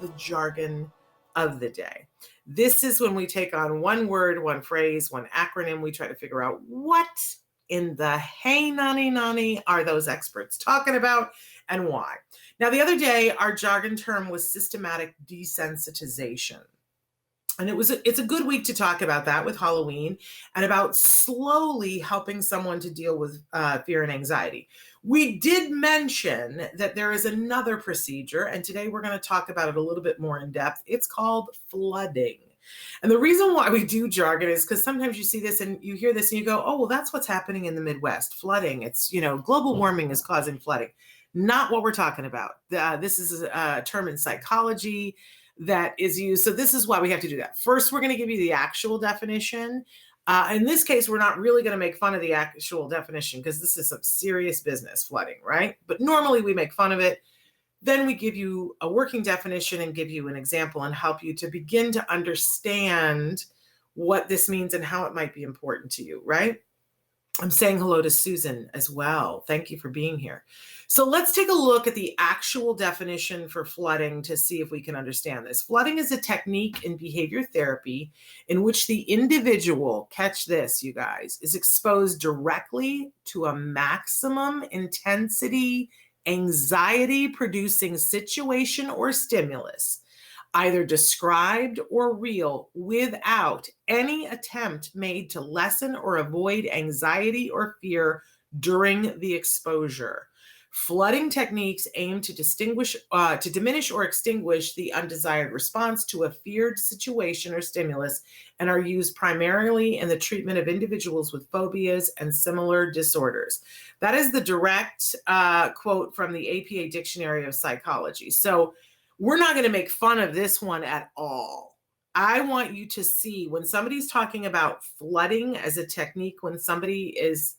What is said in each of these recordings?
the jargon of the day. This is when we take on one word, one phrase, one acronym. We try to figure out what in the hey nani are those experts talking about and why. Now, the other day, our jargon term was systematic desensitization. And it's a good week to talk about that with Halloween and about slowly helping someone to deal with fear and anxiety. We did mention that there is another procedure, and today we're going to talk about it a little bit more in depth. It's called flooding. And the reason why we do jargon is because sometimes you see this and you hear this and you go, oh, well, that's what's happening in the Midwest, flooding. It's, global warming is causing flooding. Not what we're talking about. This is a term in psychology that is used. So this is why we have to do that. First, we're going to give you the actual definition. In this case, we're not really going to make fun of the actual definition because this is some serious business, flooding, right? But normally we make fun of it. Then we give you a working definition and give you an example and help you to begin to understand what this means and how it might be important to you, right? I'm saying hello to Susan as well. Thank you for being here. So let's take a look at the actual definition for flooding to see if we can understand this. Flooding is a technique in behavior therapy in which the individual, catch this, you guys, is exposed directly to a maximum intensity, anxiety-producing situation or stimulus, either described or real, without any attempt made to lessen or avoid anxiety or fear during the exposure. Flooding techniques aim to diminish or extinguish the undesired response to a feared situation or stimulus and are used primarily in the treatment of individuals with phobias and similar disorders. That is the direct quote from the APA Dictionary of Psychology. So we're not going to make fun of this one at all. I want you to see when somebody's talking about flooding as a technique, when somebody is,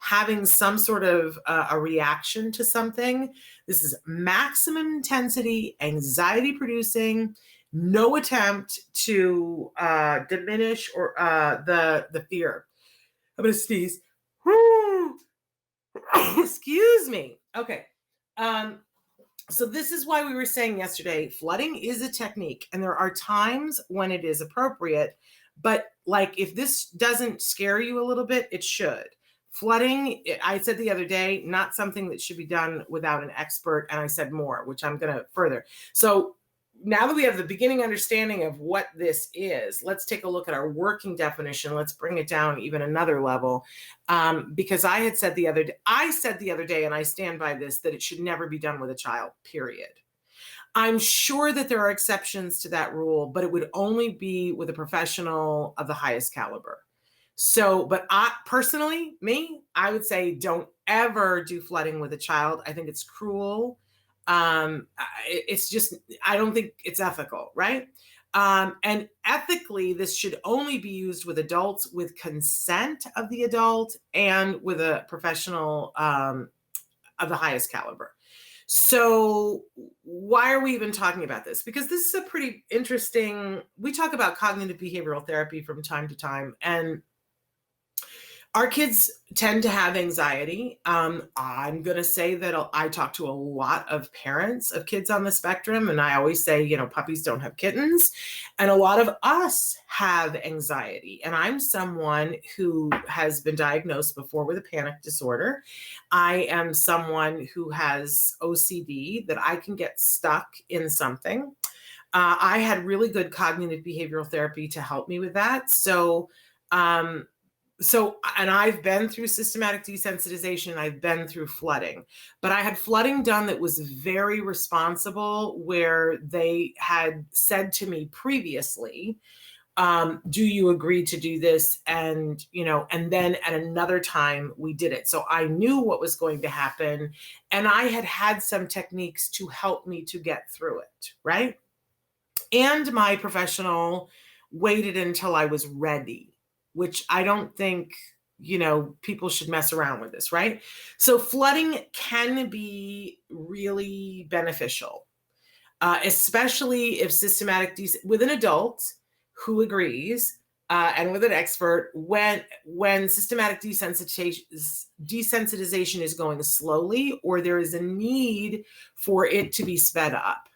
having some sort of a reaction to something, this is maximum intensity, anxiety producing, no attempt to diminish or the fear. I'm going to sneeze. Excuse me. Okay. So this is why we were saying yesterday, flooding is a technique and there are times when it is appropriate, but like if this doesn't scare you a little bit, it should. Flooding, I said the other day, not something that should be done without an expert. And I said more, which I'm going to further. So now that we have the beginning understanding of what this is, let's take a look at our working definition. Let's bring it down even another level. Because I said the other day, and I stand by this, that it should never be done with a child, period. I'm sure that there are exceptions to that rule, but it would only be with a professional of the highest caliber. So, but personally, I would say don't ever do flooding with a child. I think it's cruel. It's just, I don't think it's ethical, right? And ethically, this should only be used with adults with consent of the adult and with a professional of the highest caliber. So why are we even talking about this? Because this is a pretty interesting, we talk about cognitive behavioral therapy from time to time, and our kids tend to have anxiety. I'm going to say that I talk to a lot of parents of kids on the spectrum, and I always say, puppies don't have kittens. And a lot of us have anxiety. And I'm someone who has been diagnosed before with a panic disorder. I am someone who has OCD, that I can get stuck in something. I had really good cognitive behavioral therapy to help me with that. And I've been through systematic desensitization, I've been through flooding, but I had flooding done that was very responsible, where they had said to me previously, do you agree to do this? And, and then at another time we did it. So I knew what was going to happen, and I had some techniques to help me to get through it, right? And my professional waited until I was ready, which I don't think, people should mess around with this, right? So flooding can be really beneficial, especially if with an adult who agrees, and with an expert, when systematic desensitization is going slowly, or there is a need for it to be sped up.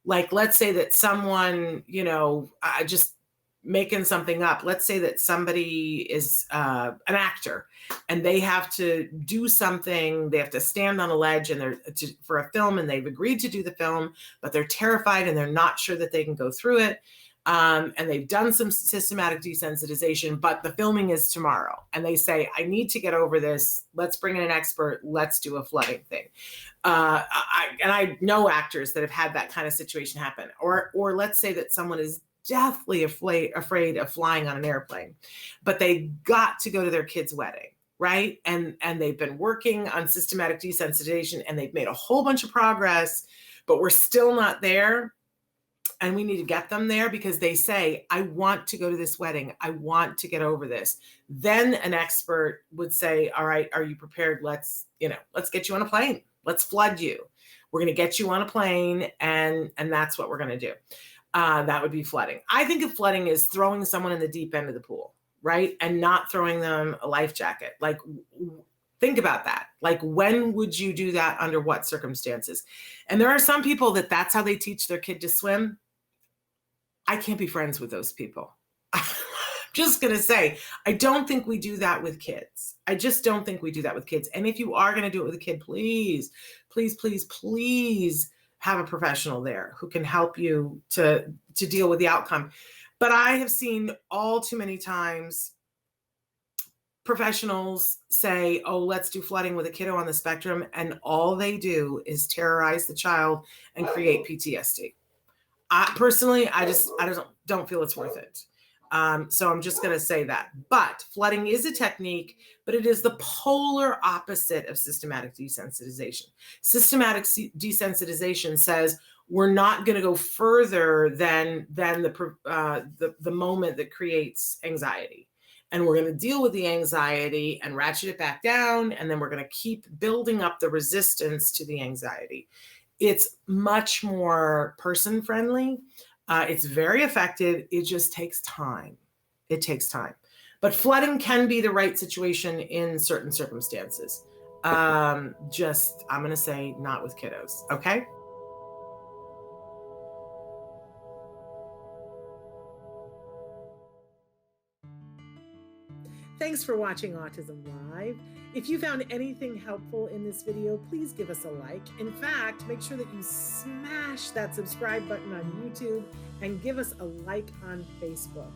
Like, let's say that someone, just making something up. Let's say that somebody is an actor and they have to do something. They have to stand on a ledge for a film, and they've agreed to do the film, but they're terrified and they're not sure that they can go through it. And they've done some systematic desensitization, but the filming is tomorrow. And they say, I need to get over this. Let's bring in an expert. Let's do a flooding thing. I know actors that have had that kind of situation happen. Or let's say that someone is deathly afraid of flying on an airplane, but they got to go to their kid's wedding, right? And they've been working on systematic desensitization and they've made a whole bunch of progress, but we're still not there. And we need to get them there because they say, I want to go to this wedding. I want to get over this. Then an expert would say, all right, are you prepared? Let's get you on a plane. Let's flood you. We're going to get you on a plane. And that's what we're going to do. That would be flooding. I think of flooding as throwing someone in the deep end of the pool, right? And not throwing them a life jacket. Like, think about that. Like, when would you do that? Under what circumstances? And there are some people that's how they teach their kid to swim. I can't be friends with those people. I'm just going to say, I don't think we do that with kids. I just don't think we do that with kids. And if you are going to do it with a kid, please, please, please, please have a professional there who can help you to deal with the outcome. But I have seen all too many times professionals say, oh, let's do flooding with a kiddo on the spectrum. And all they do is terrorize the child and create PTSD. Personally, I don't feel it's worth it. So I'm just going to say that. But flooding is a technique, but it is the polar opposite of systematic desensitization. Systematic desensitization says we're not going to go further than the moment that creates anxiety. And we're going to deal with the anxiety and ratchet it back down. And then we're going to keep building up the resistance to the anxiety. It's much more person-friendly. It's very effective. It just takes time. It takes time. But flooding can be the right situation in certain circumstances. I'm going to say not with kiddos. Okay? Thanks for watching Autism Live. If you found anything helpful in this video, please give us a like. In fact, make sure that you smash that subscribe button on YouTube and give us a like on Facebook.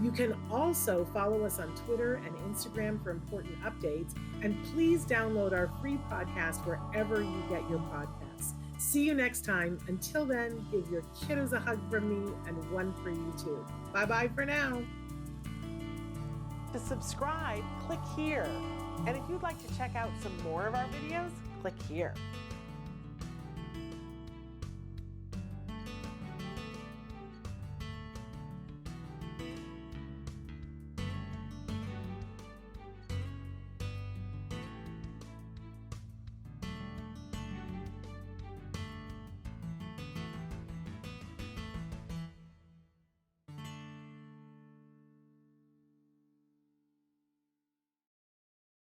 You can also follow us on Twitter and Instagram for important updates. And please download our free podcast wherever you get your podcasts. See you next time. Until then, give your kiddos a hug from me and one for you too. Bye-bye for now. To subscribe, click here. And if you'd like to check out some more of our videos, click here.